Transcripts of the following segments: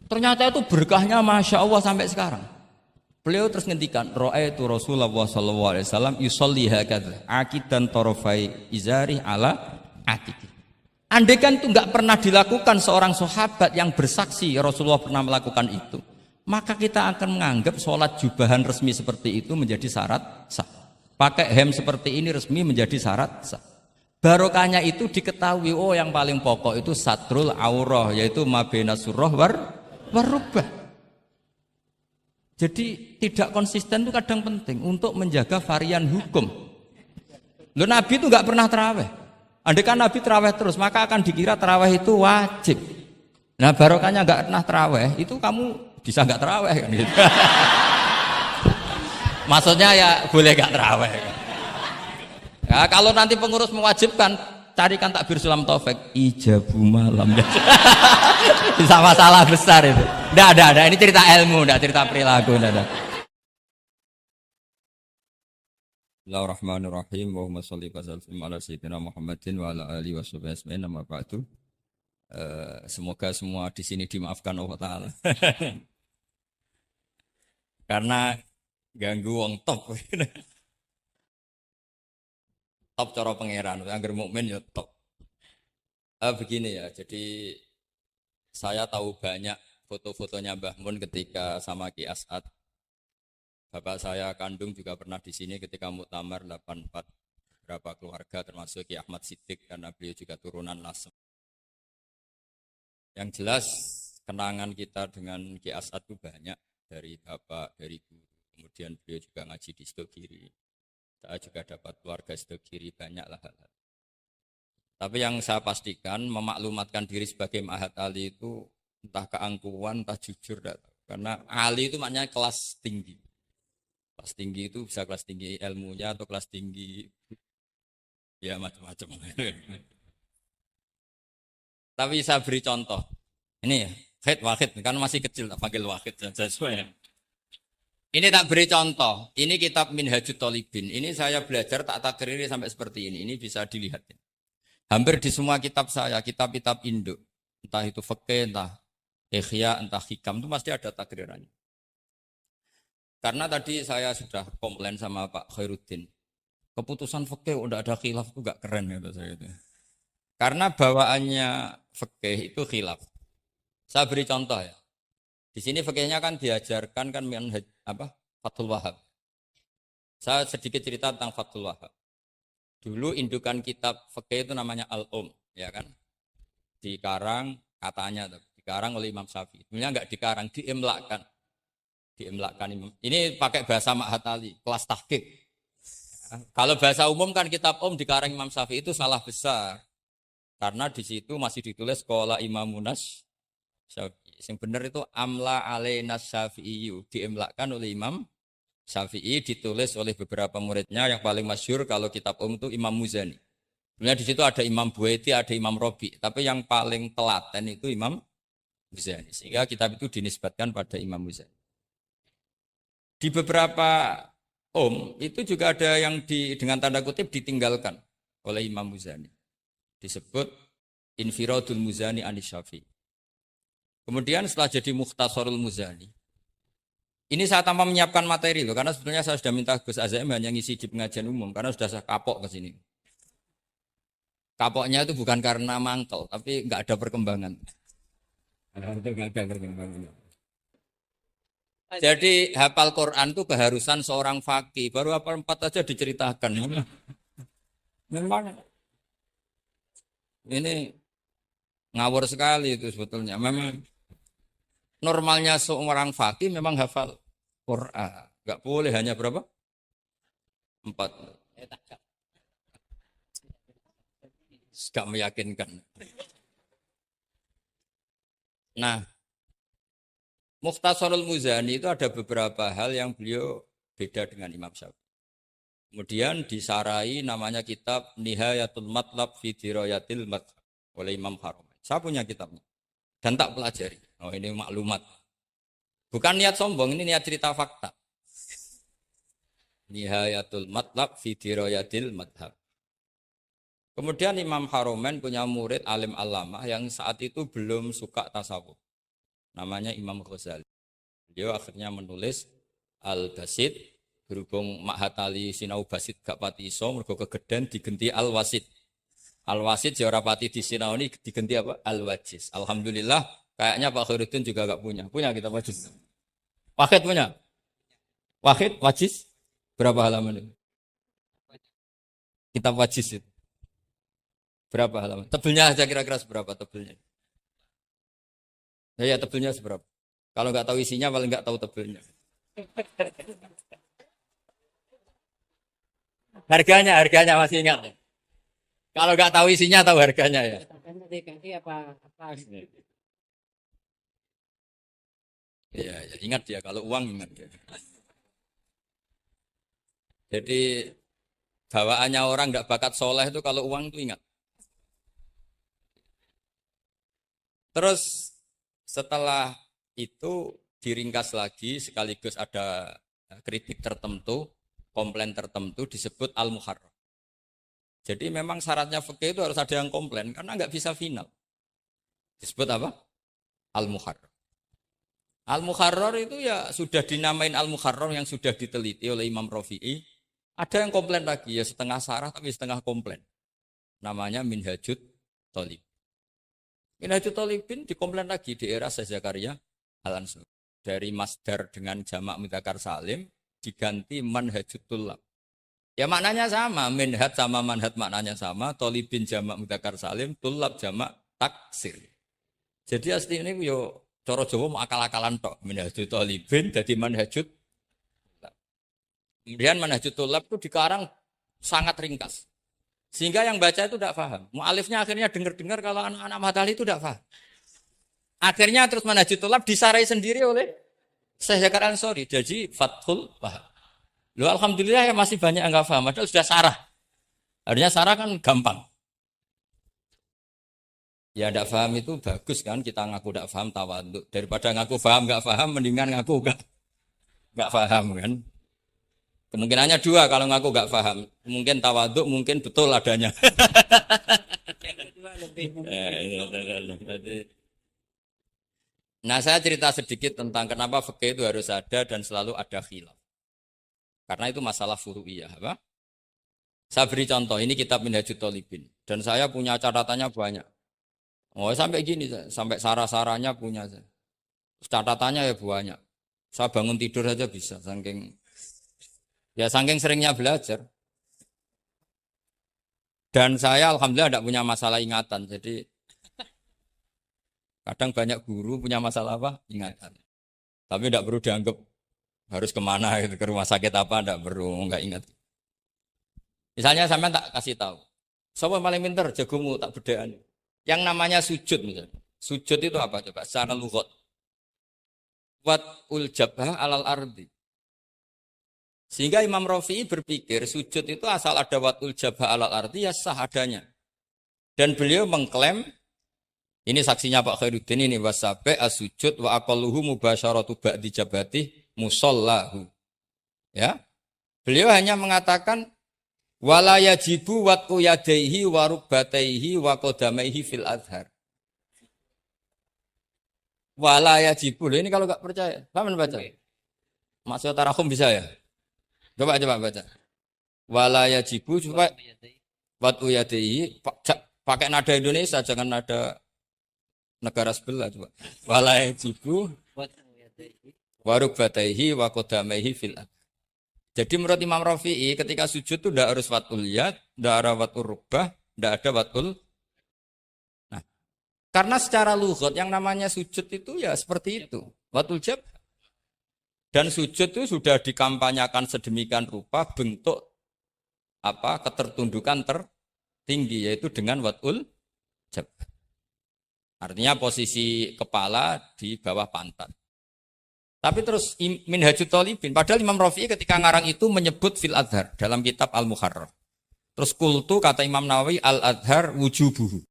Ternyata itu berkahnya Masya Allah sampai sekarang. Beliau terus ngendikan, ra'aitu Rasulullah sallallahu alaihi wasallam yusolli hakadha akidan tarafai izari ala atiki. Andai kan itu nggak pernah dilakukan seorang sahabat yang bersaksi Rasulullah pernah melakukan itu, maka kita akan menganggap sholat jubahan resmi seperti itu menjadi syarat sah. Pakai hem seperti ini resmi menjadi syarat sah. Barokahnya itu diketahui, oh yang paling pokok itu satrul aurah, yaitu mabena surah warubah. Jadi tidak konsisten itu kadang penting untuk menjaga varian hukum. Loh, Nabi itu nggak pernah terawih. Andai kan Nabi terawih terus, maka akan dikira terawih itu wajib. Nah barokahnya nggak pernah terawih, itu kamu bisa nggak terawih kan gitu. Maksudnya ya boleh nggak terawih. Ya, kalau nanti pengurus mewajibkan, carikan takbir sulam taufik ijabu malam. Bisa masalah besar itu. Nggak. Ini cerita ilmu, nggak cerita perilaku. Nggak. Bismillahirrahmanirrahim. Allahumma sholli wa sallim ala sayyidina Muhammadin wa ala alihi washabihi ajmain. Amma ba'du. Semoga semua di sini dimaafkan Allah Ta'ala. Karena ganggu wong top. Top cara pangeran, angger mukmin ya top. Begini ya, jadi saya tahu banyak foto-fotonya Mbah Mun ketika sama Ki As'ad. Bapak saya kandung juga pernah di sini ketika muktamar 84. Berapa keluarga termasuk Ki Ahmad Siddiq karena beliau juga turunan Lasem. Yang jelas kenangan kita dengan Ki As'ad itu banyak dari bapak, dari guru. Kemudian beliau juga ngaji di Sidogiri. Saya juga dapat keluarga Sidogiri, banyaklah hal-hal. Tapi yang saya pastikan memaklumatkan diri sebagai Ma'had Ali itu entah keangkuhan, entah jujur. Karena Ali itu maknanya kelas tinggi. Kelas tinggi itu bisa kelas tinggi ilmunya atau kelas tinggi ya macam-macam. Tapi saya beri contoh. Ini ya, Wahid, kan masih kecil, tak panggil Wahid sesuai. Ini tak beri contoh. Ini kitab Minhajut Thalibin. Ini saya belajar tak takriri sampai seperti ini. Ini bisa dilihat. Hampir di semua kitab saya, kitab-kitab induk, entah itu fikih, entah ihya, entah hikam, itu pasti ada takrirannya. Karena tadi saya sudah komplain sama Pak Khairuddin. Keputusan fikih udah ada khilaf itu gak keren kata saya itu. Karena bawaannya fikih itu khilaf. Saya beri contoh ya. Di sini fikihnya kan diajarkan kan Fathul Wahab. Saya sedikit cerita tentang Fathul Wahab. Dulu indukan kitab fikih itu namanya Al-Um, ya kan? Dikarang katanya, dikarang oleh Imam Syafi'i. Sebenarnya enggak dikarang, diimlakkan. Ini pakai bahasa Ma'had Ali, kelas tahqiq. Kalau bahasa umum kan kitab dikarang Imam Syafi'i itu salah besar. Karena di situ masih ditulis Qala Imamunas Syafi'i. Yang benar itu amla alaina Syafi'i, diimlakkan oleh Imam Syafi'i, ditulis oleh beberapa muridnya. Yang paling masyhur kalau kitab itu Imam Muzani. Sebenarnya di situ ada Imam Buaiti, ada Imam Robi, tapi yang paling telaten itu Imam Muzani. Sehingga kitab itu dinisbatkan pada Imam Muzani. Di beberapa itu juga ada yang dengan tanda kutip ditinggalkan oleh Imam Muzani. Disebut Infiradul Muzani anis Syafi'i. Kemudian setelah jadi Mukhtasarul Muzani, ini saya tanpa menyiapkan materi loh, karena sebetulnya saya sudah minta Gus Azaim hanya ngisi di pengajian umum, karena sudah saya kapok ke sini. Kapoknya itu bukan karena mangkel, tapi nggak ada perkembangan. Jadi hafal Quran itu keharusan seorang faqih, baru hafal 4 aja diceritakan. Memang ini ngawur sekali itu sebetulnya. Memang normalnya seorang faqih memang hafal Quran. Enggak boleh hanya berapa? 4. Enggak meyakinkan. Nah, Mukhtasarul Muzani itu ada beberapa hal yang beliau beda dengan Imam Syafi'i. Kemudian disarai namanya kitab Nihayatul Matlab fi Dirayatil Madhab oleh Imam Haromen. Saya punya kitabnya dan tak pelajari. Oh ini maklumat. Bukan niat sombong, ini niat cerita fakta. Nihayatul Matlab fi Dirayatil Madhab. Kemudian Imam Haromen punya murid alim alamah yang saat itu belum suka tasawuf. namanya Imam Ghazali. Beliau akhirnya menulis Al-Basit, berhubung Mak Hatali sinau Basit gak pati iso, mergo kegeden digenti Al-Wasit. Al-Wasit ya ora pati disinau ini digenti apa? Al-Wajiz. Alhamdulillah, kayaknya Pak Khairuddin juga gak punya. Punya kita Wajiz. Wahid punya? Wahid, Wajiz? Berapa halaman itu? Kitab Wajiz itu. Berapa halaman? Tebelnya aja kira-kira seberapa tebelnya? Ya, tebelnya seberapa? Kalau nggak tahu isinya, paling nggak tahu tebelnya. Harganya masih ingat. Kalau nggak tahu isinya, tahu harganya ya. Ya, ya ingat ya. Kalau uang ingat ya. Jadi bawaannya orang nggak bakat soleh itu kalau uang itu ingat. Terus setelah itu diringkas lagi sekaligus ada kritik tertentu, komplain tertentu disebut al-muharrar. Jadi memang syaratnya fikih itu harus ada yang komplain karena nggak bisa final. Disebut apa? Al-muharrar. Al-muharrar itu ya sudah dinamain al-muharrar yang sudah diteliti oleh Imam Rafi'i. Ada yang komplain lagi ya setengah sarah tapi setengah komplain. Namanya Minhajut Thalib. Minhajut Thalibin dikomplain lagi di era Syekh Zakaria Al-Ansari. Dari masdar dengan jamak mudzakkar salim diganti manhajut tulab. Ya maknanya sama, minhaj sama manhaj maknanya sama, thalibin jamak mudzakkar salim, tulab jamak taksir. Jadi asli ini yo cara Jawa mau akal-akalan tok, minhajut thalibin jadi manhajut tulab. Kemudian manhajut tulab itu dikarang sangat ringkas. Sehingga yang baca itu tidak paham. Mu'alifnya akhirnya dengar-dengar kalau anak-anak Matahari itu tidak paham. Akhirnya terus manhajut tulab disarai sendiri oleh Syekh Zakaria Al-Ansari. Jadi Fathul Wahab. Loh alhamdulillah ya masih banyak yang enggak paham. Padahal sudah sarah. Harusnya sarah kan gampang. Ya tidak paham itu bagus kan. Kita ngaku tidak paham tawaduk. Daripada ngaku paham enggak paham. Mendingan ngaku enggak paham kan. Kemungkinannya dua kalau ngaku enggak paham. Mungkin tawaduk, mungkin betul adanya. Nah saya cerita sedikit tentang kenapa fikih itu harus ada dan selalu ada khilaf. Karena itu masalah furu'iyah. Apa? Saya beri contoh, ini kitab Minhajut Thalibin. Dan saya punya catatannya banyak. Oh sampai gini, sampai sarah-sarahnya punya. Catatannya ya banyak. Saya bangun tidur saja bisa, saking seringnya belajar. Dan saya alhamdulillah tidak punya masalah ingatan. Jadi kadang banyak guru punya masalah apa? Ingatan. Tapi tidak perlu dianggap harus kemana gitu, ke rumah sakit apa, tidak perlu, nggak ingat. Misalnya sampai tak kasih tahu. Siapa paling pinter? Jagomu tak bedaan. Yang namanya sujud misalnya. Sujud itu apa coba? Secara lughat. Wat'ul jabha alal ardi. Sehingga Imam Rafi'i berpikir sujud itu asal ada wat'ul jabha alal ardi ya sah adanya. Dan beliau mengklaim ini saksinya Pak Khairuddin ini wasabe as-sujud wa aqalluhu mubasyaratu ba'di jabati musallahu. Ya. Beliau hanya mengatakan wala yajibu wat'u yadaihi wa rukbataihi wa qadamaihi fil azhar. Wala yajibu. Ini kalau enggak percaya, paham baca? Maksud tarahum bisa ya? Coba baca. Wala yajibu coba wat'u yadaihi pakai nada Indonesia jangan nada negara sebelah coba. Wala yajibu waruk bataihi wa qadamaihi fil ard. Jadi menurut Imam Rafi'i ketika sujud itu tidak harus watul yad, tidak ada watul rukbah, tidak ada watul. Nah, karena secara lughat yang namanya sujud itu ya seperti itu, watul jab. Dan sujud itu sudah dikampanyakan sedemikian rupa bentuk apa ketertundukan tertinggi yaitu dengan watul jab. Artinya posisi kepala di bawah pantat. Tapi terus Minhajut Thalibin, padahal Imam Rafi'i ketika ngarang itu menyebut fil adhar dalam kitab Al-Muharrar. Terus kultu kata Imam Nawawi al-adhar wujubuhu.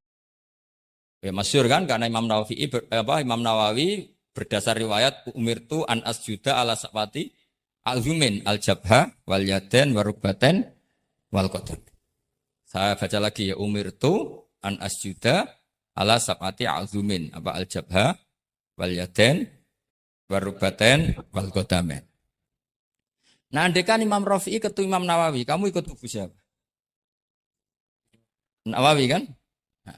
Ya masyhur kan karena Imam Nawawi berdasar riwayat umirtu an asjuda ala sabati al-zumin al-jabha wal yaden warukbaten wal qadam. Saya baca lagi ya umirtu an asjuda ala sabati al-zumin apa al-jabha wal yaden warubaten wal qadamen. Nah, andekan Imam Rafi'i ketemu Imam Nawawi, kamu ikut kubu siapa? Nawawi kan? Nah,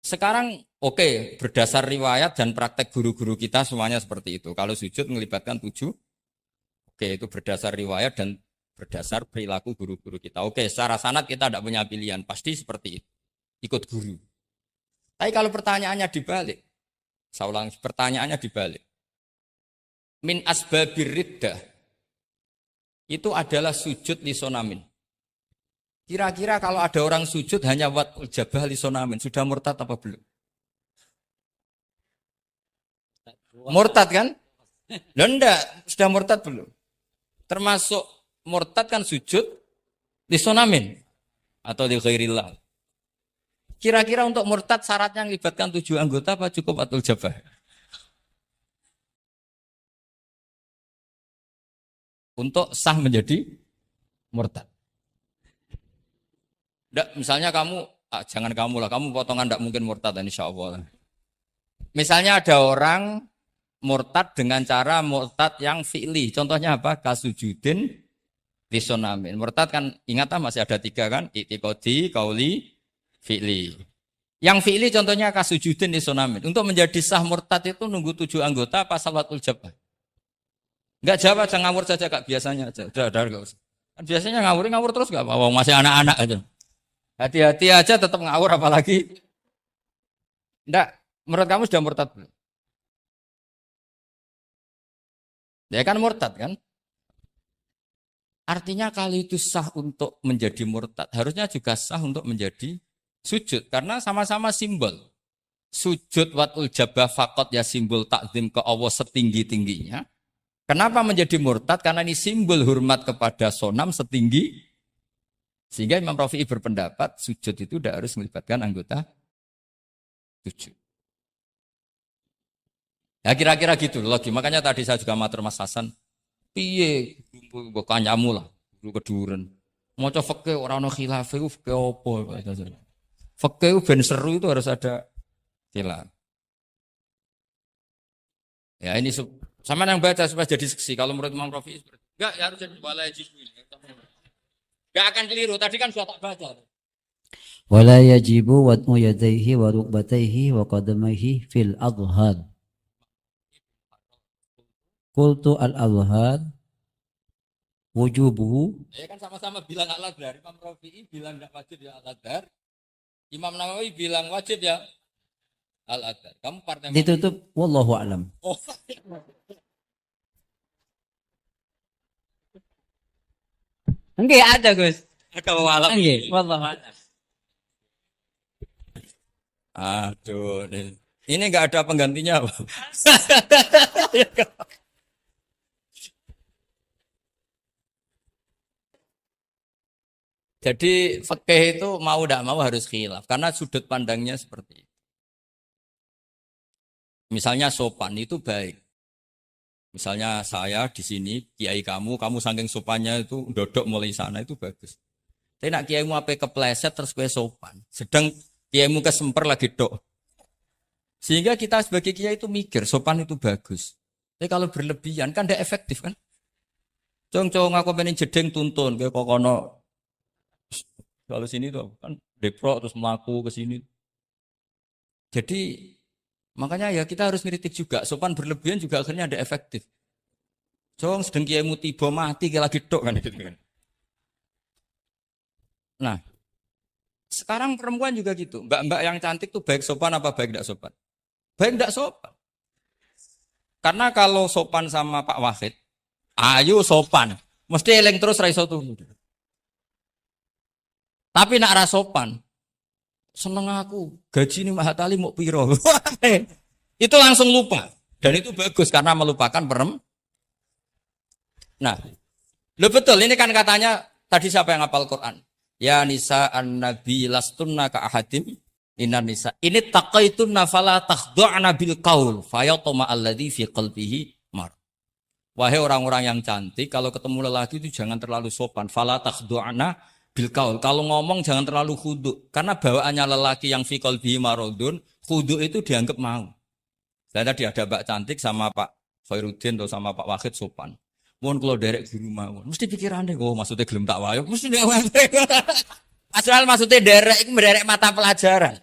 sekarang oke, berdasar riwayat dan praktek guru-guru kita semuanya seperti itu. Kalau sujud melibatkan 7, oke itu berdasar riwayat dan berdasar perilaku guru-guru kita. Oke, secara sanad kita tidak punya pilihan, pasti seperti itu. Ikut guru. Tapi kalau pertanyaannya dibalik, saya ulang, pertanyaannya dibalik. Min asbabir riddah itu adalah sujud lisonamin. Kira-kira kalau ada orang sujud hanya watul jabah lisonamin, sudah murtad apa belum? Murtad kan? Loh enggak, sudah murtad belum? Termasuk murtad kan sujud lisonamin atau li ghairillah. Kira-kira untuk murtad syaratnya melibatkan 7 anggota apa cukup watul jabah? Untuk sah menjadi murtad. Nggak, misalnya kamu, jangan kamu lah, kamu potongan tidak mungkin murtad insya Allah. Misalnya ada orang murtad dengan cara murtad yang fi'li. Contohnya apa? Kasujudin lisonamin. Murtad kan, ingat masih ada 3 kan? I'tiqadi, qauli, fi'li. Yang fi'li contohnya kasujudin lisonamin. Untuk menjadi sah murtad itu nunggu 7 anggota apa salatul jabah? Enggak jawab aja, ngawur saja kak, biasanya aja. Udah, enggak usah. Kan biasanya ngawur terus enggak apa-apa, masih anak-anak aja. Hati-hati aja tetap ngawur apalagi. Enggak, menurut kamu sudah murtad belum? Ya kan murtad kan? Artinya kalau itu sah untuk menjadi murtad, harusnya juga sah untuk menjadi sujud. Karena sama-sama simbol. Sujud watul jabah fakot ya simbol takzim ke Allah setinggi-tingginya. Kenapa menjadi murtad? Karena ini simbol hormat kepada sonam setinggi. Sehingga Imam Rafi'i berpendapat sujud itu tidak harus melibatkan anggota sujud. Ya kira-kira gitu loh. Makanya tadi saya juga matur Mas Hasan. Piye kanyamu lah. Dulu keduren. Mau coba fakih orang-orang khilaf itu fakih apa. Fakih ben seru itu harus ada khilaf. Ya ini sama yang baca supaya jadi seksi. Kalau menurut Imam Rafi'i enggak, ya harus jadi wala yajibu. Enggak akan keliru. Tadi kan sudah tak baca. Wala yajibu wad'u yadayhi wa rukbatayhi wa qadamayhi fil adhar. Qultu al-adhar wujubuhu. Ya kan sama-sama bilang al-adhar. Imam Rafi'i bilang enggak wajib ya al-adhar. Imam Nawawi bilang wajib ya al-adhar. Kamu partai ditutup wallahu a'lam. Oh. Enggak ada, Gus. Ada walau. Enggak, wallahu a'lam. Aduh, ini enggak ada penggantinya. Jadi fikih itu mau tidak mau harus khilaf karena sudut pandangnya seperti itu. Misalnya sopan itu baik. Misalnya saya di sini, kiai kamu saking sopannya itu dodok mulai sana itu bagus. Tapi nak kiaimu apa kepleset terus kue sopan. Sedang kiaimu kesemper lagi dok. Sehingga kita sebagai kiai itu mikir sopan itu bagus. Tapi kalau berlebihan kan tidak efektif kan. Cong aku pengen jedeng tuntun kayak kokono. Kalau sini tuh kan deprok terus melaku ke sini. Jadi makanya ya kita harus ngeritik juga. Sopan berlebihan juga akhirnya ada efektif. Jong sedang kiaimu tiba mati kayak lagi dok kan. Nah, sekarang perempuan juga gitu. Mbak-mbak yang cantik tuh baik sopan apa baik tidak sopan? Baik tidak sopan. Karena kalau sopan sama Pak Wahid, ayo sopan. Mesti eling terus ra iso turu. Tapi nak ra sopan, seneng aku, gaji ini Mahatali mau piro. Itu langsung lupa. Dan itu bagus karena melupakan perem. Nah, lo betul ini kan katanya tadi siapa yang hafal Quran? Ya nisa an-nabi lastunna ka ahadim inan nisa. Ini taqaitunna fala takhdu'na bil qaul fayatma alladzi fi qalbihi mar. Wahai orang-orang yang cantik, kalau ketemu lelaki itu jangan terlalu sopan. Fala takhdu'na bil qaul. Kalau ngomong jangan terlalu khudu. Karena bawaannya lelaki yang fi qalbihi maradun, khudu itu dianggap mau. Saya tadi ada Mbak Cantik sama Pak Khairuddin atau sama Pak Wahid sopan. Mohon kalau derek guru mawon, mesti pikirannya, oh maksudnya gelem tak wayo, mesti tidak wayo. Asal maksudnya derek itu menderek mata pelajaran.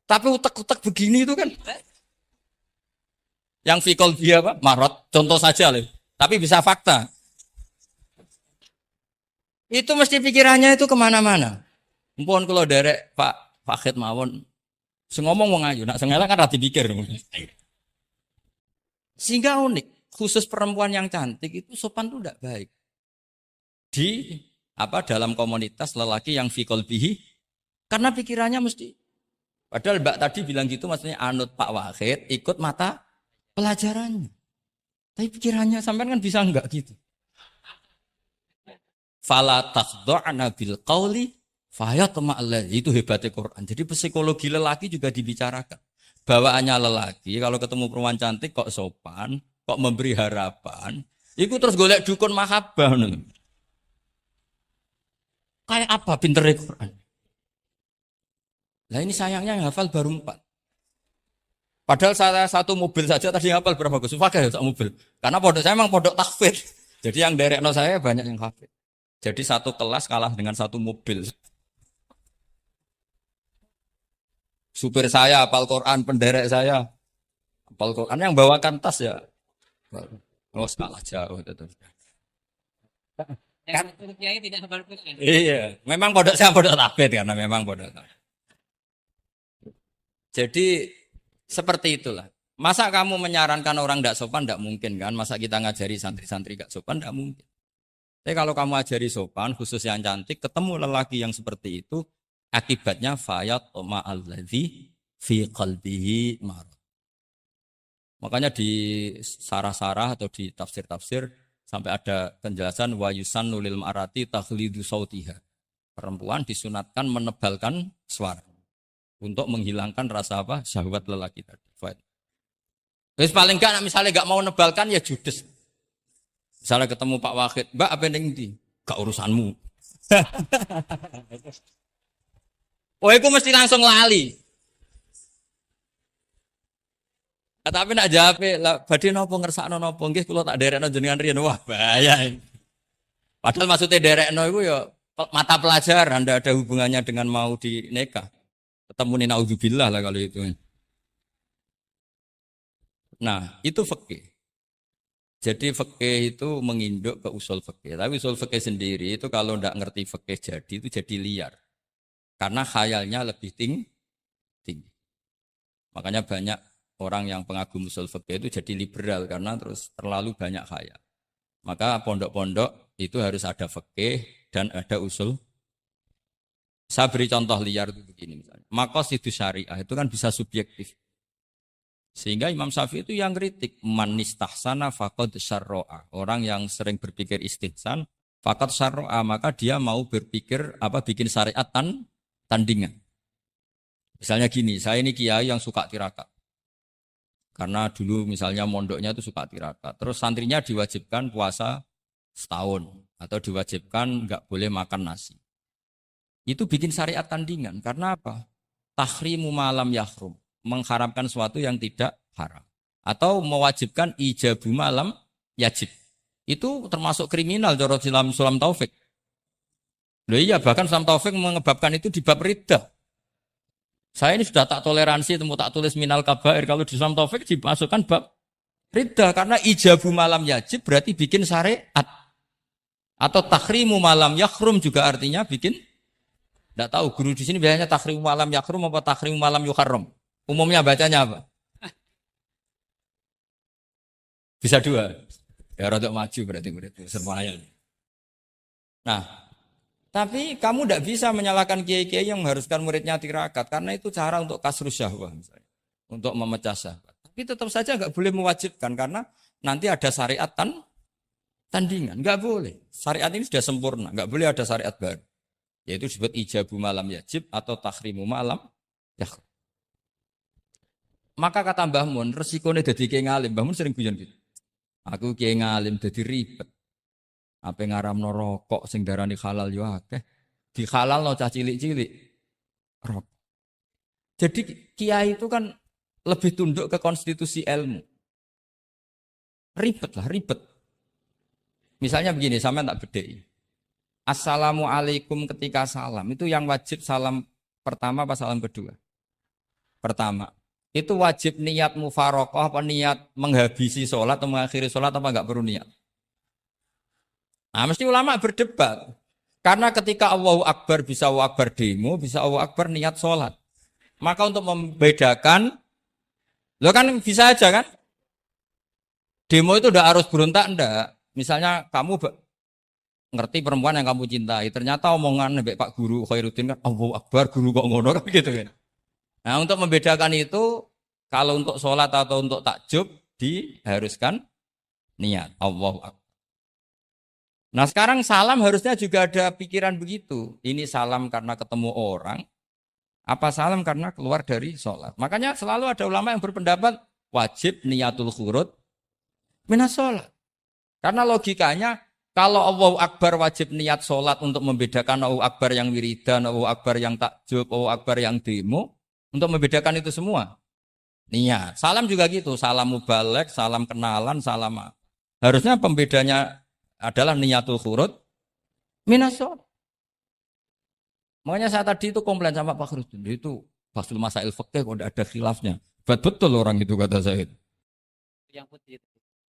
Tapi utek-utek begini itu kan, yang fikol dia apa? Marot, contoh saja loh. Tapi bisa fakta. Itu mesti pikirannya itu kemana-mana. Mohon kalau derek Pak Wahid mawon, ngomong mau ngayu, nak sengaja kan rati pikir. Sehingga unik, khusus perempuan yang cantik itu sopan itu tidak baik. Di dalam komunitas lelaki yang fi qalbihi, karena pikirannya mesti. Padahal Mbak tadi bilang gitu maksudnya anut Pak Wahid, ikut mata pelajarannya. Tapi pikirannya sampean kan bisa enggak gitu. Fala takhdu'na bil qauli fayatma allazi, itu hebatnya Quran. Jadi psikologi lelaki juga dibicarakan. Bawaannya lelaki kalau ketemu perempuan cantik kok sopan, kok memberi harapan, itu terus golek dukun mahabbah. Kayak apa pinternya Quran? Nah ini sayangnya yang hafal baru 4. Padahal saya satu mobil saja tadi hafal berapa Gus? Pakai satu mobil. Karena pondok saya memang pondok takfir. Jadi yang derekno saya banyak yang hafal. Jadi satu kelas kalah dengan satu mobil. Supir saya hafal Quran, penderek saya hafal Quran, yang bawakan tas ya. Oh, kalah jauh itu. Kan kiai tidak hafal Quran. Iya, memang pondok saya pondok takfir karena memang pondok takfir. Jadi seperti itulah. Masa kamu menyarankan orang tidak sopan? Tidak mungkin kan. Masa kita ngajari santri-santri tidak sopan? Tidak mungkin. Tapi kalau kamu ajari sopan, khusus yang cantik, ketemu lelaki yang seperti itu, akibatnya fayat ma'alladzi fi qalbihi marad. Makanya di sarah-sarah atau di tafsir-tafsir sampai ada penjelasan wa yusannu lil marati takhlidu sautiha. Perempuan disunatkan menebalkan suara untuk menghilangkan rasa apa? Syahwat lelaki tadi. Terus paling enggak misalnya enggak mau nebalkan ya judes. Misalnya ketemu Pak Wahid, Mbak apa yang di? Gak urusanmu. Oh, itu mesti langsung lali. Tapi nak jawab, badhe napa ngersakno napa nggih kula tak derekno jenengan riyen. Wah, bahaya. Padahal maksudnya derekno iku ya mata pelajaran, ndak ada hubungannya dengan mau dinikah. Ketemu nih naudzubillah lah kalau itu. Nah, itu fikih. Jadi fikih itu menginduk ke usul fikih. Tapi usul fikih sendiri itu kalau ndak ngerti fikih jadi itu jadi liar. Karena khayalnya lebih tinggi. Makanya banyak orang yang pengagum usul fikih itu jadi liberal karena terus terlalu banyak khayal. Maka pondok-pondok itu harus ada fikih dan ada usul. Saya beri contoh liar itu begini misalnya. Maqasidus syariah itu kan bisa subjektif. Sehingga Imam Syafi'i itu yang kritik man istahsana faqad syarra'a. Orang yang sering berpikir istihsan faqad syarra'a, maka dia mau berpikir bikin syariat tandingan. Misalnya gini, saya ini kiai yang suka tirakat. Karena dulu misalnya mondoknya itu suka tirakat. Terus santrinya diwajibkan puasa setahun atau diwajibkan enggak boleh makan nasi. Itu bikin syariat tandingan. Karena apa? Tahrimu malam yahrum. Mengharamkan sesuatu yang tidak haram. Atau mewajibkan ijabu malam yajib. Itu termasuk kriminal menurut Sulam Taufik. Loh iya, bahkan Sulam Taufik mengebabkan itu di bab riddah. Saya ini sudah tak toleransi, tak tulis minal kabair. Kalau di Sulam Taufik dimasukkan bab riddah. Karena ijabu malam yajib berarti bikin syariat. Atau tahrimu malam yahrum juga artinya bikin. Tidak tahu, guru di sini biasanya tahrimu malam yakrum apa tahrimu malam yuharram. Umumnya bacanya apa? Bisa dua. Ya rodok maju berarti murid semuanya. Nah, tapi kamu tidak bisa menyalahkan kiai-kiai yang mengharuskan muridnya tirakat karena itu cara untuk kasrus syahwah misalnya. Untuk memecah syahwat. Tapi tetap saja nggak boleh mewajibkan karena nanti ada syariat tandingan. Nggak boleh. Syariat ini sudah sempurna. Nggak boleh ada syariat baru. Yaitu disebut ijabu malam yajib atau tahrimu malam yahrum. Maka kata Mbah Mun, resikonya jadi kiai ngalim. Mbah Mun sering guyon gitu. Aku kiai ngalim jadi ribet. Apa ngaramno rokok sing darani halal yo akeh. Di halal no cah cilik-cilik. Rokok. Jadi kiai itu kan lebih tunduk ke konstitusi ilmu. Ribet lah, ribet. Misalnya begini, sama tak bedai. Assalamualaikum ketika salam, itu yang wajib salam pertama apa salam kedua? Pertama. Itu wajib niat mufarokoh apa niat menghabisi sholat atau mengakhiri sholat apa enggak perlu niat? Nah, mesti ulama berdebat. Karena ketika Allahu Akbar bisa Allahu Akbar demo, bisa Allahu Akbar niat sholat. Maka untuk membedakan, lo kan bisa aja kan? Demo itu udah harus berontak enggak? Misalnya kamu ngerti perempuan yang kamu cintai, ternyata omongan Pak Guru Khairuddin kan Allahu Akbar, guru kok ngono kan gitu kan. Nah, untuk membedakan itu kalau untuk sholat atau untuk takjub diharuskan niat Allahu Akbar. Nah, sekarang salam harusnya juga ada pikiran begitu. Ini salam karena ketemu orang, apa salam karena keluar dari sholat. Makanya selalu ada ulama yang berpendapat wajib niatul khurud minas sholat. Karena logikanya kalau Allahu Akbar wajib niat sholat untuk membedakan Allahu Akbar yang wiridan, Allahu Akbar yang takjub, Allahu Akbar yang demo, untuk membedakan itu semua. Niat. Salam juga gitu, salam mubalek, salam kenalan, salam apa. Harusnya pembedanya adalah niatul khurud minas sholat. Makanya saya tadi itu komplain sama Pak Khairuddin, itu Basul Masail Fikih kok tidak ada khilafnya. Betul orang itu kata saya. Yang putih itu.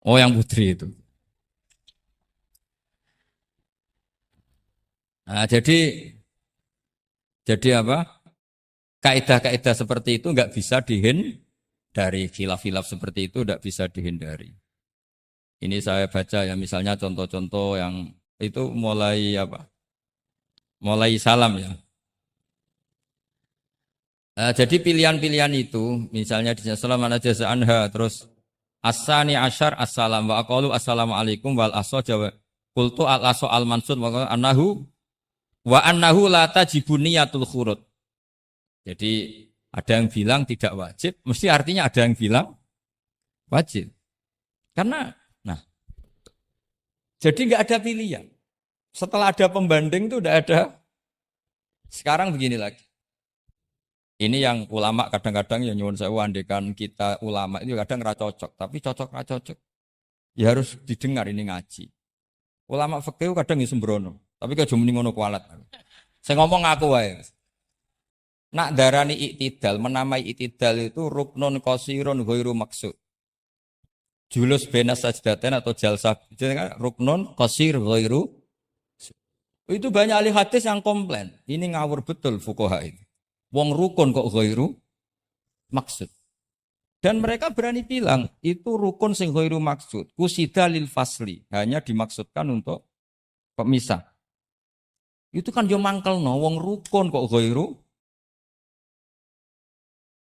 Oh, yang putri itu. Nah, jadi apa? Kaidah-kaidah seperti itu nggak bisa dihindari. Khilaf-khilaf seperti itu nggak bisa dihindari. Ini saya baca ya, misalnya contoh-contoh yang itu mulai apa? Mulai salam ya. Nah, jadi pilihan-pilihan itu, misalnya di salam ana jaza anha, terus asani asyar assalam wa aqalu assalamualaikum wal aso jawa qultu al aso al mansud wa annahu la tajibu niyatul khurud. Jadi ada yang bilang tidak wajib, mesti artinya ada yang bilang wajib. Karena jadi nggak ada pilihan. Setelah ada pembanding itu udah ada. Sekarang begini lagi. Ini yang ulama kadang-kadang ya nyuwun sewu andekan kita ulama itu kadang ra cocok, tapi cocok ra cocok. Ya harus didengar ini ngaji. Ulama fikih kadang ya sembrono, tapi kok muni ngono kualat. Saya ngomong aku wae. Nak darani iktidal, menamai iktidal itu ruknun qasirun ghairu maksud. Julus benas sajdatain atau jalsah itu kan ruknun qasir ghairu. Itu banyak ahli hadis yang komplain. Ini ngawur betul fuqaha itu. Wong rukun kok ghairu maksud. Dan mereka berani bilang itu rukun sing ghairu maksud. Kusida lil fasli, hanya dimaksudkan untuk pemisah. Itu kan yo mangkelno wong rukun kok ghairu.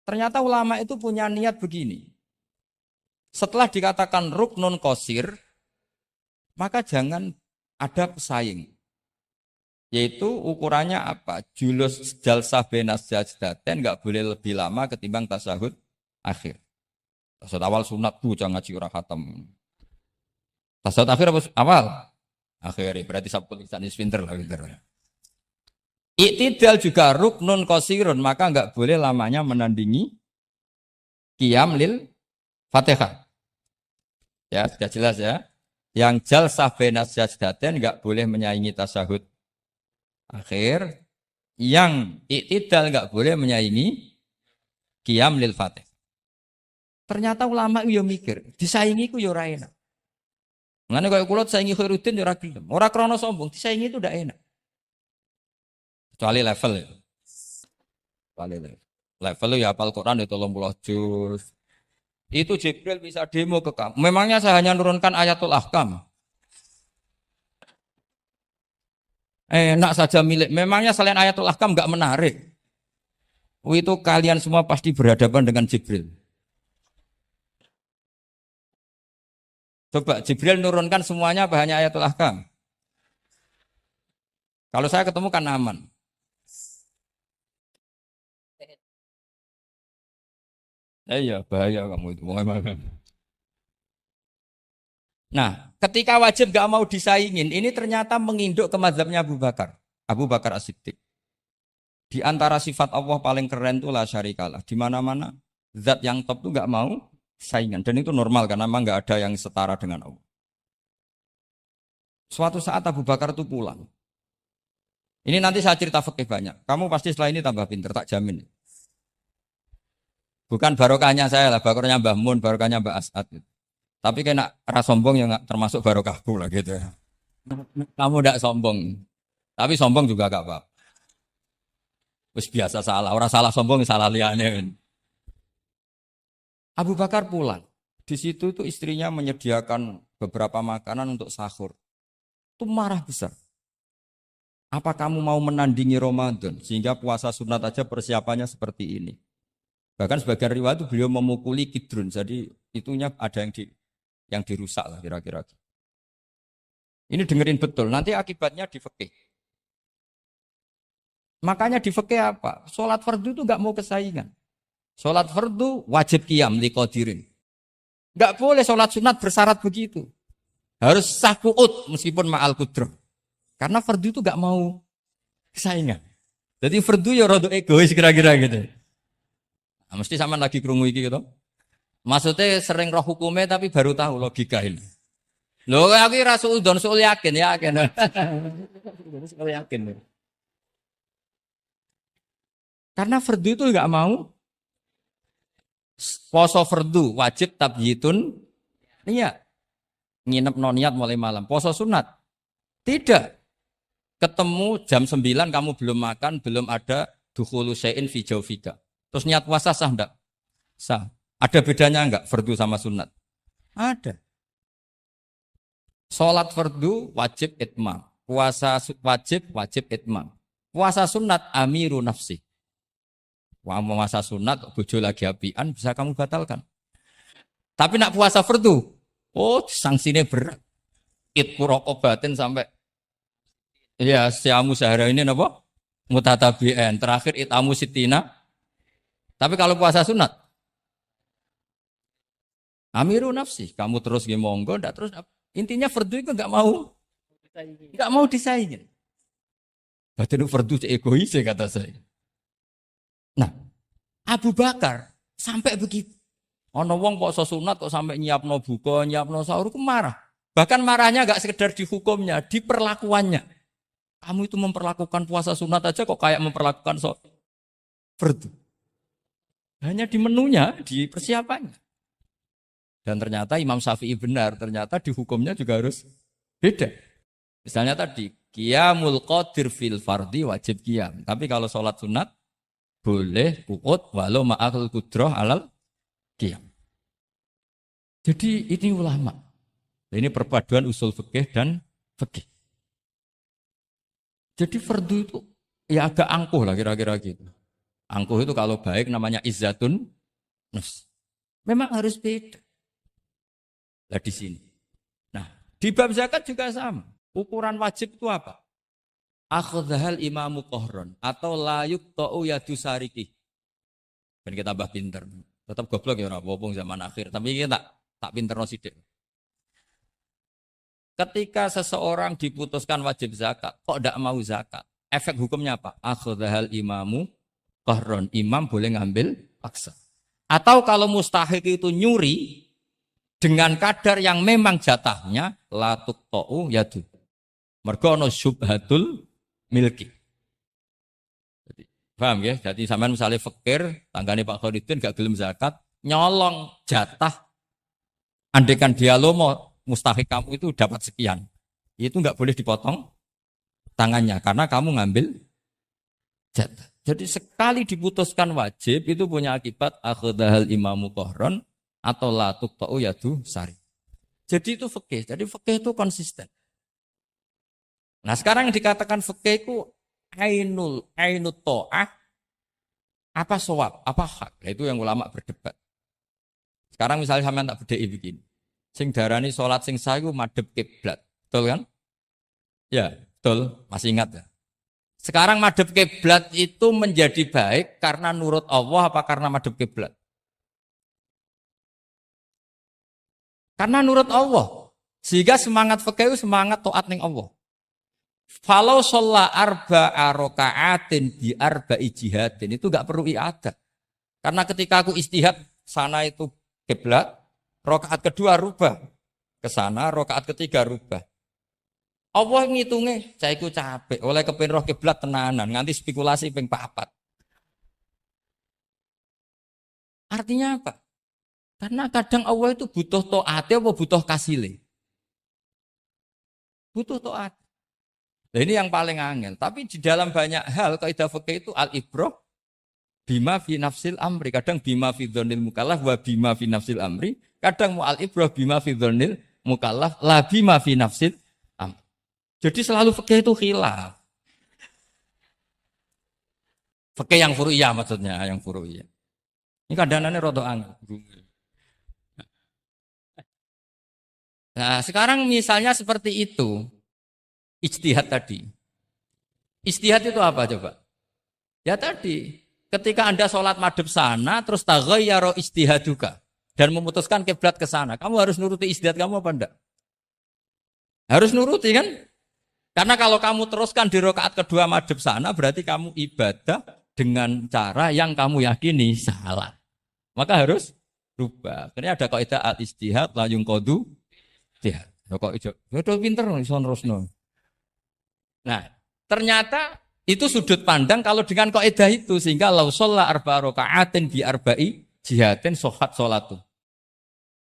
Ternyata ulama itu punya niat begini. Setelah dikatakan ruknun qasir, maka jangan ada pesaing. Yaitu ukurannya apa? Julus jalsah benas sajdatain enggak boleh lebih lama ketimbang tasyahud akhir. Tasyahud awal sunat tuh jangan ngaji ora khatam. Tasyahud akhir apa awal? Akhir berarti sabtu lisan pinter lah pinter. Iktidal juga ruknun qasirun, maka enggak boleh lamanya menandingi qiyam lil Fatihah. Ya, sudah jelas ya. Yang jalsah benas sajdatain enggak boleh menyaingi tasyahud akhir, yang iktidal enggak boleh menyaingi qiyam lil Fatih. Ternyata ulama itu ya mikir, disaingi ku ya ora enak. Ngene kaya kula saingi Khairuddin ya ora gelem. Ora krana sombong, disaingi itu ndak enak. Kecuali level ya. Kecuali level. Level ya hafal Quran ya 30 juz. Itu Jibril bisa demo ke kamu. Memangnya saya hanya nurunkan ayatul ahkam. Enak saja milik. Memangnya selain ayatul ahkam enggak menarik. Itu kalian semua pasti berhadapan dengan Jibril. Coba Jibril nurunkan semuanya apa hanya ayatul ahkam? Kalau saya ketemu kan aman. Iya bahaya kamu itu. Nah, ketika wajib gak mau disaingin, ini ternyata menginduk ke mazhabnya Abu Bakar. Abu Bakar As-Siddiq. Di antara sifat Allah paling keren itu la syarikalah. Di mana-mana Zat yang top itu nggak mau saingan. Dan itu normal karena memang nggak ada yang setara dengan Allah. Suatu saat Abu Bakar itu pulang. Ini nanti saya cerita fikih banyak. Kamu pasti setelah ini tambah pinter, tak jamin. Bukan barokahnya saya lah, barokahnya Mbah Mun, barokahnya Mbah As'ad. Gitu. Tapi kena ras sombong yang termasuk barokahku lah gitu ya. Kamu tidak sombong. Tapi sombong juga gak apa-apa. Terus biasa salah. Orang salah sombong, salah liane. Abu Bakar pulang. Di situ itu istrinya menyediakan beberapa makanan untuk sahur. Itu marah besar. Apa kamu mau menandingi Ramadan? Sehingga puasa sunat aja persiapannya seperti ini. Bahkan sebagian riwayat itu beliau memukuli kidrun. Jadi itunya ada yang dirusak lah kira-kira. Ini dengerin betul. Nanti akibatnya di fikih. Makanya di fikih apa? Sholat fardu itu nggak mau kesaingan. Sholat fardu wajib qiyam liqadirin. Nggak boleh sholat sunat bersyarat begitu. Harus sah qu'ud meskipun ma'al qudrah. Karena fardu itu nggak mau kesaingan. Jadi fardu ya rada egois kira-kira gitu. Nah, mesti sama lagi krungu iki gitu. Maksudnya sering roh hukumnya tapi baru tahu logika ini. Loh aku rasul don sul yakin. Sul yakin. Karena fardu itu enggak mau poso fardu wajib tabyitun iya. Nginep no niat mulai malam. Poso sunat. Tidak. Ketemu jam 9 kamu belum makan, belum ada dukhulu syai'in fi jawfika. Terus niat puasa sah enggak? Sah. Ada bedanya enggak fardu sama sunat? Ada. Sholat fardu wajib itmam. Puasa wajib itmam. Puasa sunat amiru nafsi. Puasa sunat bojo lagi apian bisa kamu batalkan. Tapi nak puasa fardu, oh sanksinya berat. Itku rokobatin sampai ya siamu sehari ini apa? Mutatabi'an. Terakhir itamu sitina. Tapi kalau puasa sunat, amiru nafsi, kamu terus monggo, ndak terus. Intinya fardu itu nggak mau disaingin. Berarti fardu egois kata saya. Nah, Abu Bakar sampai begitu. Ono wong poso sunat kok sampai nyiapno buka, nyiapno sahur, ku marah. Bahkan marahnya nggak sekedar di hukumnya, di perlakuannya. Kamu itu memperlakukan puasa sunat aja kok kayak memperlakukan fardu. Hanya di menunya, di persiapannya. Dan ternyata Imam Syafi'i benar, ternyata di hukumnya juga harus beda. Misalnya tadi, qiyamul qadir fil fardi wajib qiyam. Tapi kalau sholat sunat, boleh qu'ud walau ma'al qudrah alal qiyam. Jadi ini ulama. Ini perpaduan usul fikih dan fikih. Jadi fardu itu ya agak angkuh lah kira-kira gitu. Angkuh itu kalau baik namanya izzatun nafs. Memang harus beda. Nah di sini. Nah di bab zakat juga sama. Ukuran wajib itu apa? Akhdhal imamu qahron atau layuk ta'u yadu sariki. Ben kita tambah pinter. Tetap goblok ya ora apa zaman akhir. Tapi kita tak pinterno sithik. Ketika seseorang diputuskan wajib zakat, kok tidak mau zakat? Efek hukumnya apa? Akhdhal imamu qahron, imam boleh ngambil paksa. Atau kalau mustahik itu nyuri dengan kadar yang memang jatahnya la tuqta'u yadu. Mergo ana syubhatul milki. Jadi, paham ya? Jadi sampean misalnya fakir, tanggane Pak Khalidin gak gelem zakat, nyolong jatah. Andaikan dia lomo mustahik kamu itu dapat sekian. Itu enggak boleh dipotong tangannya karena kamu ngambil jatah. Jadi sekali diputuskan wajib itu punya akibat akhdhal imamu qahron atau la tuqta'u yadu sari. Jadi itu fikih. Jadi fikih itu konsisten. Nah, sekarang yang dikatakan fikih itu ainut ta'ah apa shawab, apa hak. Nah, itu yang ulama berdebat. Sekarang misalnya sampean tak bedheki begini. Sing darani salat sing sah iku madhep kiblat. Betul kan? Ya, betul. Masih ingat ya? Sekarang madhep kiblat itu menjadi baik karena nurut Allah apa karena madhep kiblat? Karena nurut Allah. Sehingga semangat fikih itu semangat taat ning Allah. Falau sholla arba'a raka'atin bi arba'i jihadin itu enggak perlu i'adah. Karena ketika aku istihad sana itu kiblat, rakaat kedua rubah ke sana, rakaat ketiga rubah. Allah ngitungnya, saya iku capek, oleh kepen roh kiblat tenanan, nganti spekulasi ping 4. Artinya apa? Karena kadang Allah itu butuh taat apa butuh kasile. Butuh taat. Nah, ini yang paling angel. Tapi di dalam banyak hal kaidah fikih itu al-ibrah bima fi nafsil amri. Kadang bima fi dzonil mukallaf wa bima fi nafsil amri. Kadang mu al-ibrah bima fi dzonil mukallaf la bima fi nafsil amri. Jadi selalu fikih itu khilaf. Fikih yang furu'iyah maksudnya, yang furu'iyah. Ini kadang-kadang rada angel. Nah, sekarang misalnya seperti itu. Ijtihad tadi. Ijtihad itu apa coba? Ya tadi, ketika Anda sholat madhep sana, terus taghayyara ijtihaduka dan memutuskan kiblat ke sana, kamu harus nuruti ijtihad kamu apa enggak? Harus nuruti kan? Karena kalau kamu teruskan di rakaat kedua madhep sana, berarti kamu ibadah dengan cara yang kamu yakini salah. Maka harus rubah. Karena ada kaidah al-ijtihad la yunqadu ijtihad. Kok ijo, udah pinter iso nerusno. Nah, ternyata itu sudut pandang kalau dengan kaidah itu sehingga lau sholla arba rakaatin bi arba'i jihatin sohat sholatu.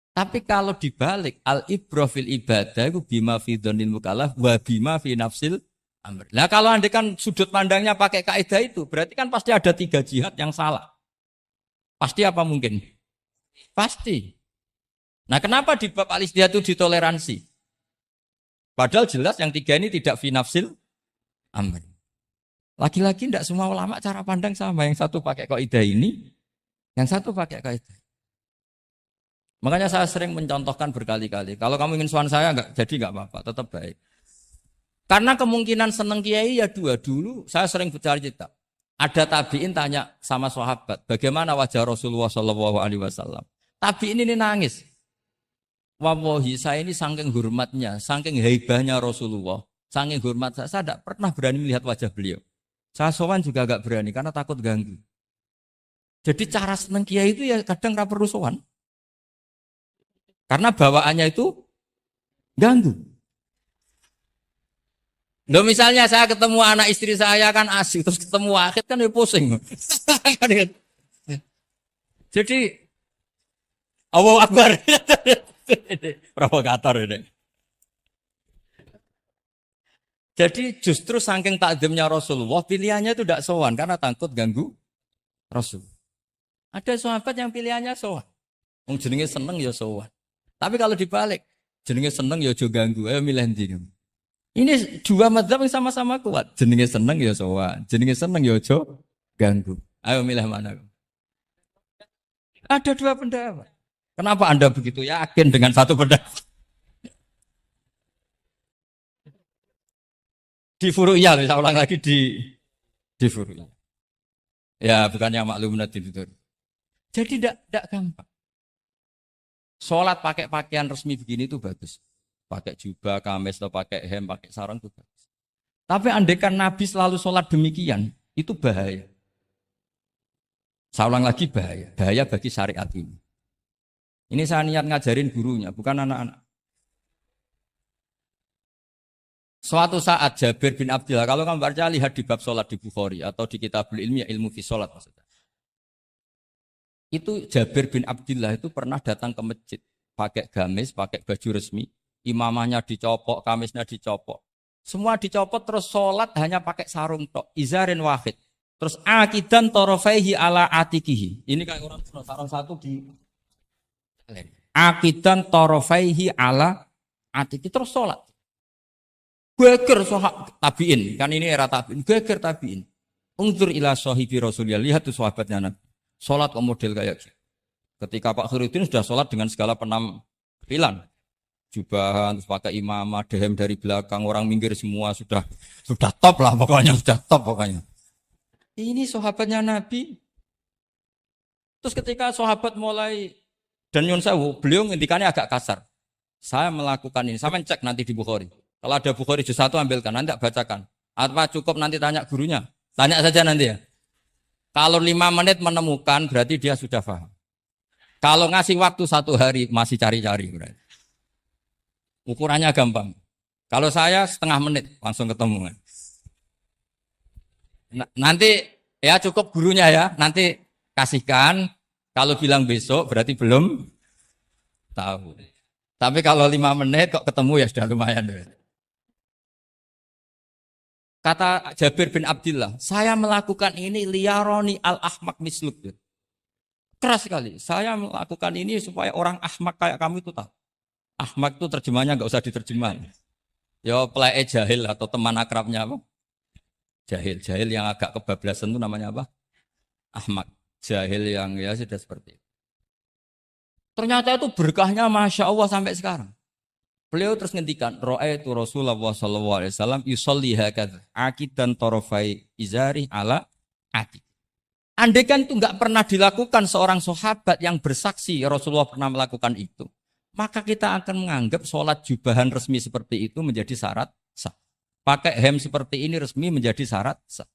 Tapi kalau dibalik al ibrah fil ibadah itu bima fi dzonil mukallaf wa bima fi nafsil amr. Nah, kalau Anda kan sudut pandangnya pakai kaidah itu, berarti kan pasti ada 3 jihad yang salah. Pasti apa mungkin? Pasti. Nah, kenapa di bab al-ijtihad itu ditoleransi? Padahal jelas yang 3 ini tidak fi nafsil amr. Lagi-lagi tidak semua ulama cara pandang sama. Yang satu pakai kaidah ini, yang satu pakai kaidah. Makanya saya sering mencontohkan berkali-kali. Kalau kamu ingin sowan saya enggak apa-apa, tetap baik. Karena kemungkinan seneng kiai ya 2. Dulu saya sering bicara cerita. Ada tabiin tanya sama sahabat, bagaimana wajah Rasulullah SAW. Tabiin ini nangis. Wallahi saya ini saking hormatnya, saking haibahnya Rasulullah, saking hormat saya tidak pernah berani melihat wajah beliau. Saya sowan juga agak berani karena takut ganggu. Jadi cara seneng kiai itu ya kadang nggak perlu sowan. Karena bawaannya itu ganggu. Loh misalnya saya ketemu anak istri saya kan asik, terus ketemu Wahid kan ya pusing. Jadi Allahu Akbar. Provokator ini. Jadi justru saking takdimnya Rasulullah, pilihannya itu tidak sowan karena takut ganggu Rasul. Ada sahabat yang pilihannya sowan. Wong jenenge seneng ya sowan. Tapi kalau dibalik, jenenge seneng ya aja ganggu, ayo milih ndi. Ini 2 mazhab yang sama-sama kuat. Jenenge seneng ya sowan, jenenge seneng ya aja ganggu. Ayo milih mana? Ada 2 pendapat. Kenapa Anda begitu yakin dengan satu pendapat? Di furu'iyah, saya ulang lagi di furu'iyah. Ya, bukannya maklum nanti itu. Jadi tidak gampang. Sholat pakai pakaian resmi begini itu bagus. Pakai jubah, kamis, atau pakai hem, pakai sarung itu bagus. Tapi andaikan Nabi selalu sholat demikian, itu bahaya. Saya ulang lagi bahaya. Bahaya bagi syariat ini. Ini saya niat ngajarin gurunya, bukan anak-anak. Suatu saat Jabir bin Abdillah, kalau kamu baca lihat di bab sholat di Bukhari atau di kitab ilmi ilmu fi sholat maksudnya. Itu Jabir bin Abdillah itu pernah datang ke masjid pakai gamis, pakai baju resmi, imamahnya dicopok, kamisnya dicopok. Semua dicopot terus sholat hanya pakai sarung tok, izarin wahid. Terus akidan torofaihi ala atikihi. Ini kayak orang sarung satu di akidan torofaihi ala atiki terus sholat. Geger sahabat tabiin, kan ini era tabiin, geger tabiin. Unzur ila sahibi Rasulullah, lihat tuh sahabatnya Nabi. Sholat ke model kayak gitu. Ketika Pak Khairuddin sudah sholat dengan segala penampilan. Jubahan, terus pakai imamah, dehem dari belakang, orang minggir semua sudah top lah pokoknya, sudah top pokoknya. Ini sahabatnya Nabi. Terus ketika sahabat mulai, dan nyun sewu, beliau ngendikannya agak kasar. Saya melakukan ini, saya cek nanti di Bukhari. Kalau ada Bukhari juz 1 ambilkan, nanti bacakan. Apa cukup nanti tanya gurunya? Tanya saja nanti ya. Kalau 5 menit menemukan berarti dia sudah paham. Kalau ngasih waktu 1 hari masih cari-cari berarti. Ukurannya gampang. Kalau saya setengah menit langsung ketemu. Nanti ya cukup gurunya ya. Nanti kasihkan. Kalau bilang besok berarti belum tahu. Tapi kalau 5 menit kok ketemu ya sudah lumayan. Kata Jabir bin Abdullah, saya melakukan ini liyaroni al-ahmak misluk. Keras sekali. Saya melakukan ini supaya orang ahmak kayak kamu itu tahu. Ahmak itu terjemahnya nggak usah diterjemah. Ya pelai jahil atau teman akrabnya apa? Jahil. Jahil yang agak kebablasan itu namanya apa? Ahmak. Jahil yang ya sudah seperti itu. Ternyata itu berkahnya Masya Allah sampai sekarang. Beliau terus ngendikan, ra'aitu Rasulullah sallallahu alaihi wasallam yusolli hakadza aqidan tarafai izari ala aqid. Andai kan itu enggak pernah dilakukan seorang sahabat yang bersaksi Rasulullah pernah melakukan itu, maka kita akan menganggap sholat jubahan resmi seperti itu menjadi syarat sah. Pakai hem seperti ini resmi menjadi syarat sah.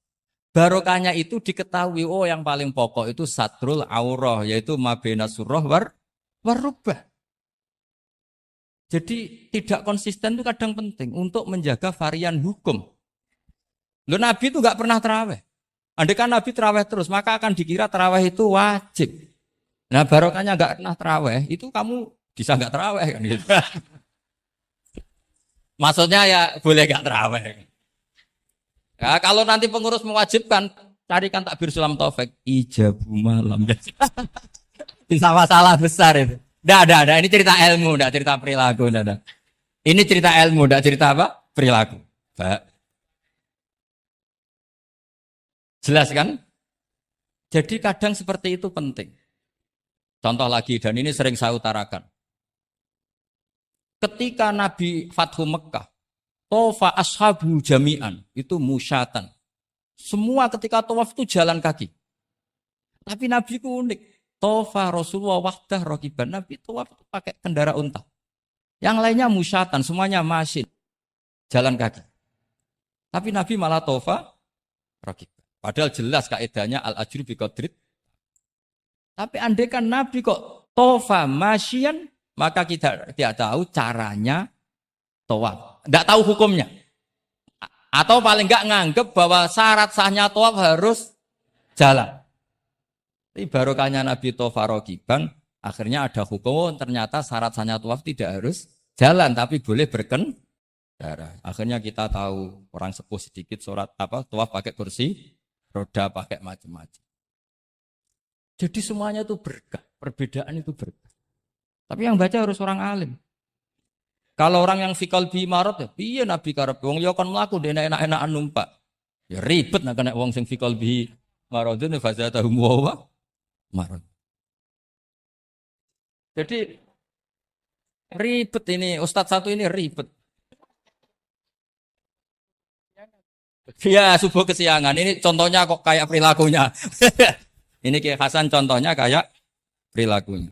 Barokahnya itu diketahui, oh yang paling pokok itu satrul aurah, yaitu mabena surah warubah. Jadi tidak konsisten itu kadang penting untuk menjaga varian hukum. Loh, Nabi itu nggak pernah terawih. Andai kan Nabi terawih terus, maka akan dikira terawih itu wajib. Nah barokahnya nggak pernah terawih, itu kamu bisa nggak terawih kan gitu. Maksudnya ya boleh nggak terawih. Ya, kalau nanti pengurus mewajibkan, carikan takbir sulam taufik ijabu malam. Bisa masalah besar itu. Nggak. Ini cerita ilmu, nggak cerita perilaku. Nggak. Ini cerita ilmu, nggak cerita apa? Perilaku. Pak. Jelas kan? Jadi kadang seperti itu penting. Contoh lagi, dan ini sering saya utarakan. Ketika Nabi Fathu Mekah, tofa ashabu jami'an, itu musyatan. Semua ketika tawaf itu jalan kaki. Tapi Nabi itu unik. Tofa Rasulullah wahdah rokiban. Nabi tawaf itu pakai kendaraan unta. Yang lainnya musyatan, semuanya masin. Jalan kaki. Tapi Nabi malah tofa rokiban. Padahal jelas kaidahnya al-ajru biqadrit. Tapi andai kan Nabi kok tofa masyian, maka kita tidak tahu caranya tawaf. Tidak tahu hukumnya. Atau paling enggak nganggep bahwa syarat sahnya tawaf harus jalan. Tapi barokahnya Nabi tofa rokiban, akhirnya ada hukum, ternyata syarat sahnya tawaf tidak harus jalan, tapi boleh berkendara. Akhirnya kita tahu orang sepuh sedikit sholat tawaf pakai kursi, roda pakai macam-macam. Jadi semuanya itu berkah, perbedaan itu berkah. Tapi yang baca harus orang alim. Kalau orang yang fikal bi marot ya, piye Nabi karep wong ya kon mlaku dene enak-enakan numpak. Ya ribet nek kena wong sing fikal bi marodun fazatahum wa marot. Jadi ribet ini, Ustadz satu ini ribet. Ya subuh kesiangan, ini contohnya kok kayak perilakunya. Ini Kiai Hasan contohnya kayak perilakunya.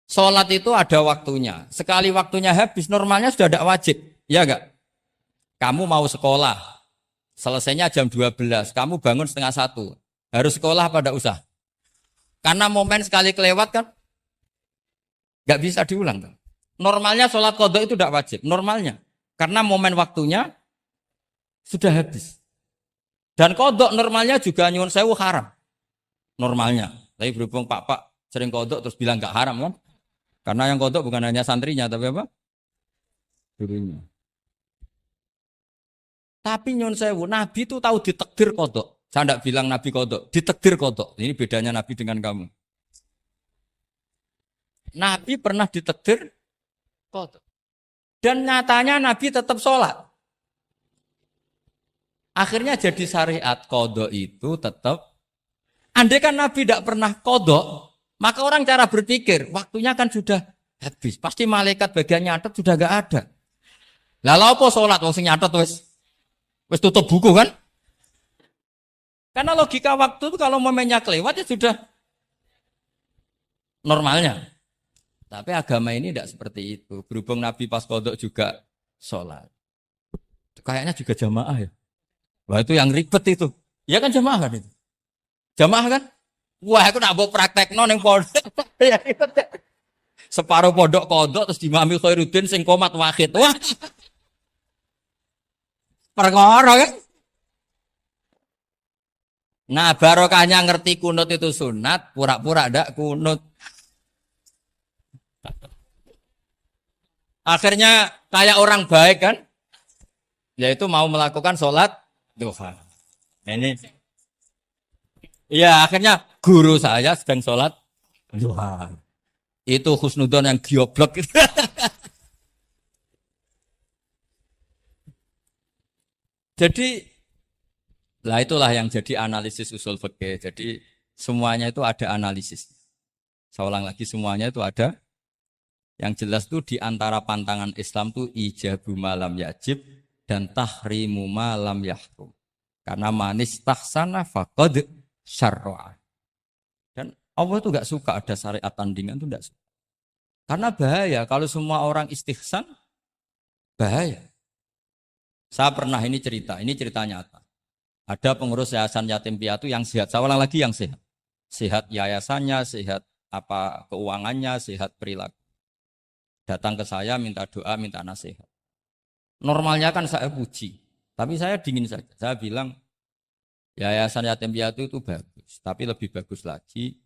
Sholat itu ada waktunya. Sekali waktunya habis, normalnya sudah tidak wajib. Ya enggak? Kamu mau sekolah, selesainya jam 12, kamu bangun setengah 1. Harus sekolah pada usah. Karena momen sekali kelewat kan, nggak bisa diulang. Normalnya sholat qadha itu tidak wajib. Normalnya. Karena momen waktunya sudah habis. Dan qadha normalnya juga nyuwun sewu haram. Normalnya. Tapi berhubung Pak sering qadha terus bilang nggak haram kan? Karena yang qadha bukan hanya santrinya, tapi apa? Gurunya. Tapi nyuwun sewu, Nabi itu tahu ditakdir qadha. Saya tidak bilang Nabi qadha, ditakdir qadha. Ini bedanya Nabi dengan kamu. Nabi pernah ditakdir qadha. Dan nyatanya Nabi tetap sholat. Akhirnya jadi syariat qadha itu tetap. Andai kan Nabi tidak pernah qadha, maka orang cara berpikir, waktunya kan sudah habis. Pasti malaikat bagian nyatet sudah gak ada. Lalu apa sholat? Wong sing nyatet wis tutup buku kan? Karena logika waktu itu kalau momennya kelewat ya sudah normalnya. Tapi agama ini tidak seperti itu. Berhubung Nabi pas qadha juga sholat. Kayaknya juga jamaah ya. Wah itu yang ribet itu. Ya kan jamaah kan itu. Jamaah kan? Wah, aku nak mbok praktekno ning pondok. Separuh pondok kodok terus dimami Khairuddin sing komat wahid. Wah. Perkara kan? Nah, barokahnya ngerti kunut itu sunat, pura-pura ndak kunut. Akhirnya kayak orang baik kan? Yaitu mau melakukan sholat duha. Ini, ya akhirnya guru saya sedang sholat duha. Itu husnudon yang gioblok. Jadi, lah itulah yang jadi analisis usul fikih. Jadi semuanya itu ada analisis. Saya ulang lagi, semuanya itu ada. Yang jelas tuh di antara pantangan Islam tuh ijabu malam yajib dan tahrimu malam yahrum. Karena manis tahsana faqad syarra'a. Dan Allah tuh gak suka ada syariat tandingan tuh gak suka. Karena bahaya kalau semua orang istihsan, bahaya. Saya pernah ini cerita nyata. Ada pengurus yayasan yatim piatu yang sehat. Saya ulang lagi yang sehat. Sehat yayasannya, sehat apa keuangannya, sehat perilaku. Datang ke saya minta doa, minta nasihat. Normalnya kan saya puji, tapi saya dingin saja. Saya bilang yayasan yatim piatu itu bagus, tapi lebih bagus lagi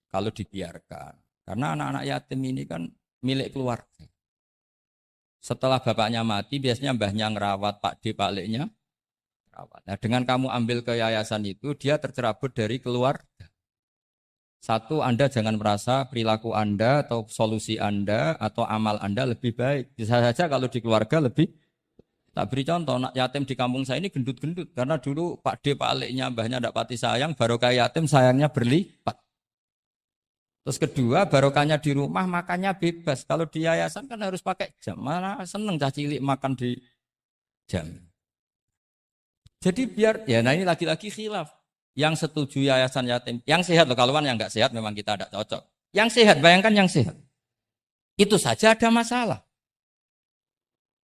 kalau dibiarkan. Karena anak-anak yatim ini kan milik keluarga. Setelah bapaknya mati, biasanya mbahnya ngerawat, Pak D, Pak Leknya rawat. Nah, dengan kamu ambil ke yayasan itu, dia tercerabut dari keluarga. Satu, Anda jangan merasa perilaku Anda atau solusi Anda atau amal Anda lebih baik. Bisa saja kalau di keluarga lebih. Tak beri contoh, anak yatim di kampung saya ini gendut-gendut. Karena dulu Pak D, Pak Leknya, mbahnya tidak pati sayang, barokah yatim sayangnya berlipat. Terus kedua, barokahnya di rumah makannya bebas. Kalau di yayasan kan harus pakai jam. Mana seneng cah cilik makan di jam. Jadi biar, ya nah ini lagi-lagi khilaf. Yang setuju yayasan yatim, yang sehat loh, kalau yang nggak sehat memang kita tidak cocok. Yang sehat, bayangkan yang sehat. Itu saja ada masalah.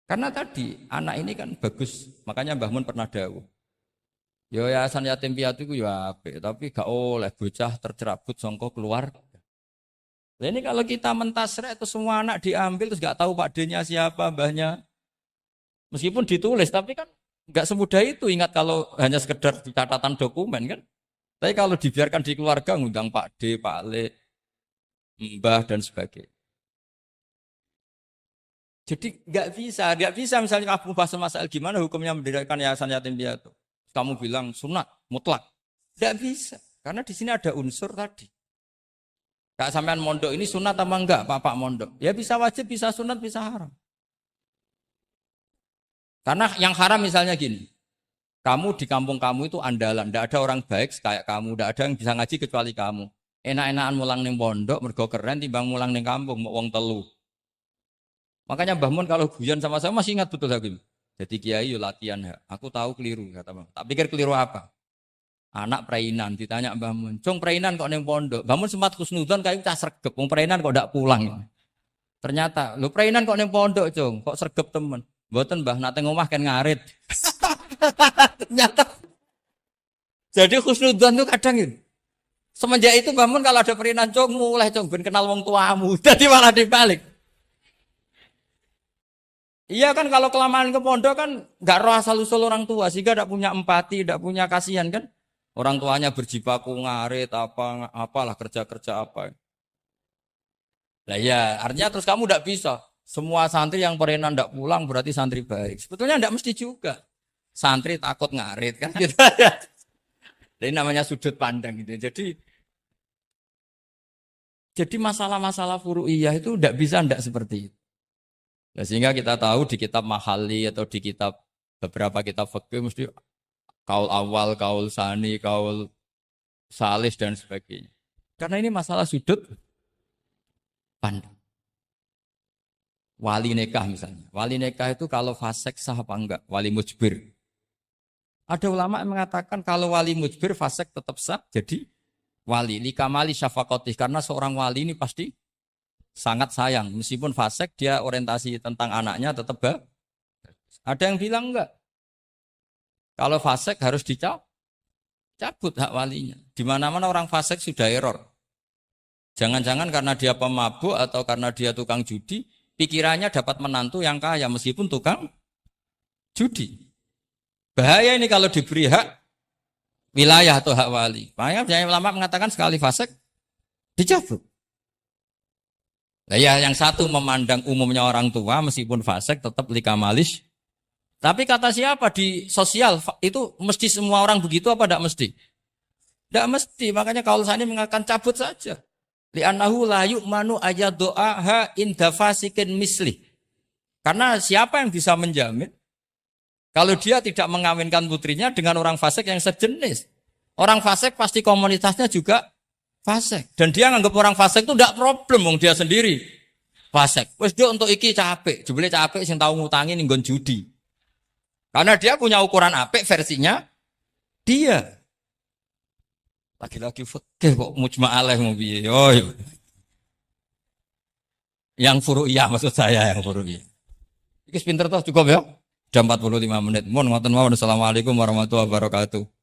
Karena tadi anak ini kan bagus, makanya Mbah Mun pernah dawuh. Yo yayasan yatim piatu itu ya apik, tapi gak oleh bocah tercerabut songko keluarga. Nah, ini kalau kita mentasrek itu semua anak diambil terus gak tahu Pak D-nya siapa, mbahnya. Meskipun ditulis, tapi kan nggak semudah itu. Ingat kalau hanya sekedar di catatan dokumen kan. Tapi kalau dibiarkan di keluarga ngundang Pak D, Pak Le, Mbah dan sebagainya. Jadi nggak bisa misalnya kamu bahas masalah gimana hukumnya mendirikan yayasan yatim piatu. Kamu bilang sunat mutlak, nggak bisa karena di sini ada unsur tadi. Kak sampean mondok ini sunat apa enggak, Pak mondok? Ya bisa wajib, bisa sunat, bisa haram. Karena yang haram misalnya gini, kamu di kampung kamu itu andalan, tidak ada orang baik kayak kamu, tidak ada yang bisa ngaji kecuali kamu. Enak-enakan mulang ning pondok, mergo keren timbang mulang ning kampung, mau wong telu. Makanya Mbah Mun kalau guyon sama saya masih ingat betul Hakim. Jadi kiai yo latihan, aku tahu keliru kata Mbah. Tak pikir keliru apa? Anak perainan ditanya Mbah Mun, "Cung perainan kok ning pondok?" Mbah Mun sempat husnudzon kayak cah sregep, wong perainan kok ndak pulang. Ternyata, "Lho perainan kok ning pondok, Cung? Kok sregep temen?" "Mboten, Mbah, nak teng omah kan ngarit." Ternyata. Jadi husnudzon itu kadang itu. Semenjak itu Mbah Mun kalau ada perainan, "Cung, mulai Cung ben kenal wong tuamu." Jadi malah dibalik. Iya kan kalau kelamaan ke pondok kan nggak roh asal usul orang tua sehingga tidak punya empati, tidak punya kasihan kan. Orang tuanya berjibaku ngarit apa apalah kerja-kerja apa. Lah ya, artinya terus kamu tidak bisa. Semua santri yang perenan tidak pulang berarti santri baik. Sebetulnya tidak mesti juga. Santri takut ngarit kan gitu. Ini namanya sudut pandang gitu. Jadi masalah-masalah furu'iyah itu tidak bisa tidak seperti itu. Nah, sehingga kita tahu di kitab Mahali atau di kitab beberapa kitab fikih mesti kaul awal, kaul sani, kaul salis dan sebagainya. Karena ini masalah sudut pandang. Wali nikah misalnya. Wali nikah itu kalau fasek sah apa enggak? Wali mujbir. Ada ulama yang mengatakan kalau wali mujbir fasek tetap sah jadi wali. Likamali syafaqatih. Karena seorang wali ini pasti sangat sayang, meskipun fasik dia orientasi tentang anaknya tetap baik. Ada yang bilang enggak. Kalau fasik harus dicap. cabut hak walinya. Di mana-mana orang fasik sudah error. Jangan-jangan karena dia pemabuk atau karena dia tukang judi, pikirannya dapat menantu yang kaya meskipun tukang judi. Bahaya ini kalau diberi hak wilayah atau hak wali. Makanya ulama mengatakan sekali fasik dicabut. Nah, ya yang satu memandang umumnya orang tua meskipun fasik tetap likamalis. Tapi kata siapa di sosial itu mesti semua orang begitu apa tidak mesti? Tidak mesti. Makanya kalau saya mengatakan cabut saja. Li'annahu la yu'manu ayadu'aha inda fasikin misli. Karena siapa yang bisa menjamin kalau dia tidak mengawinkan putrinya dengan orang fasik yang sejenis. Orang fasik pasti komunitasnya juga fasik. Dan dia nganggap orang fasik itu tidak problem, dia sendiri fasik. Wes dia untuk iki capek, jebule capek sing tahu ngutangi ning nggon judi. Karena dia punya ukuran apik versinya dia. Lagi-lagi fikih kok mujma' alaih mau piye. Oh, iya. Yang furu'iyah maksud saya yang furu'iyah. Iki pinter toh cukup ya. Jam 45 menit. Mohon ngoten mawon. Assalamualaikum warahmatullahi wabarakatuh.